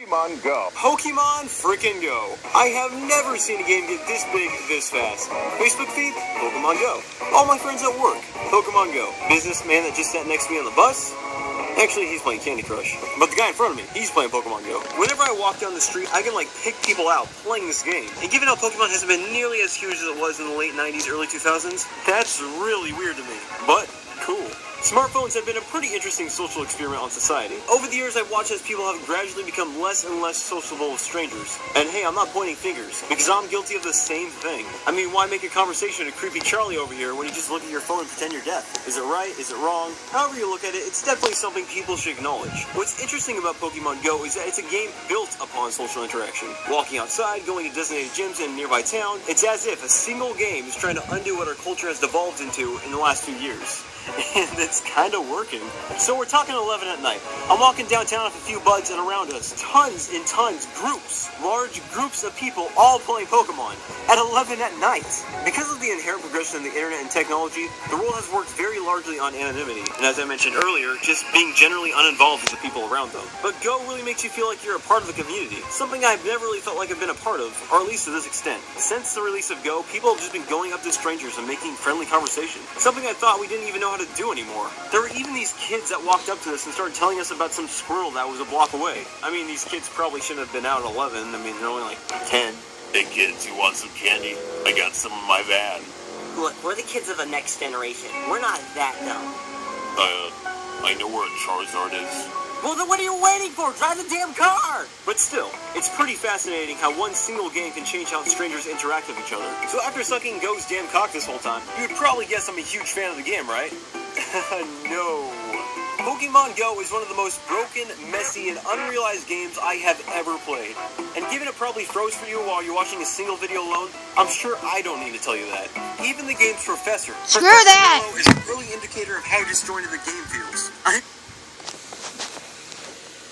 Pokemon Go. Pokemon frickin' Go. I have never seen a game get this big this fast. Facebook feed, Pokemon Go. All my friends at work, Pokemon Go. Businessman that just sat next to me on the bus, actually he's playing Candy Crush. But the guy in front of me, he's playing Pokemon Go. Whenever I walk down the street, I can pick people out playing this game. And given how Pokemon hasn't been nearly as huge as it was in the late 90s, early 2000s, that's really weird to me. But cool. Smartphones have been a pretty interesting social experiment on society. Over the years, I've watched as people have gradually become less and less sociable with strangers. And hey, I'm not pointing fingers, because I'm guilty of the same thing. I mean, why make a conversation with creepy Charlie over here when you just look at your phone and pretend you're deaf? Is it right? Is it wrong? However you look at it, it's definitely something people should acknowledge. What's interesting about Pokemon Go is that it's a game built upon social interaction. Walking outside, going to designated gyms in a nearby town, it's as if a single game is trying to undo what our culture has devolved into in the last few years. And it's kind of working. So we're talking 11 at night. I'm walking downtown with a few buds, and around us, tons and tons, large groups of people all playing Pokemon at 11 at night. Because of the inherent progression in the internet and technology, the world has worked very largely on anonymity. And as I mentioned earlier, just being generally uninvolved with the people around them. But Go really makes you feel like you're a part of the community. Something I've never really felt like I've been a part of, or at least to this extent. Since the release of Go, people have just been going up to strangers and making friendly conversation. Something I thought we didn't even know how to do anymore. There were even these kids that walked up to us and started telling us about some squirrel that was a block away. I mean, these kids probably shouldn't have been out at 11. I mean, they're only 10. Hey kids, you want some candy? I got some in my van. Look, we're the kids of the next generation. We're not that dumb. I know where Charizard is. Well, then what are you waiting for? Drive the damn car! But still, it's pretty fascinating how one single game can change how strangers interact with each other. So after sucking Go's damn cock this whole time, you would probably guess I'm a huge fan of the game, right? No. Pokemon Go is one of the most broken, messy, and unrealized games I have ever played. And given it probably froze for you while you're watching a single video alone, I'm sure I don't need to tell you that. Even the game's professor. Screw that! Is an early indicator of how disjointed the game feels.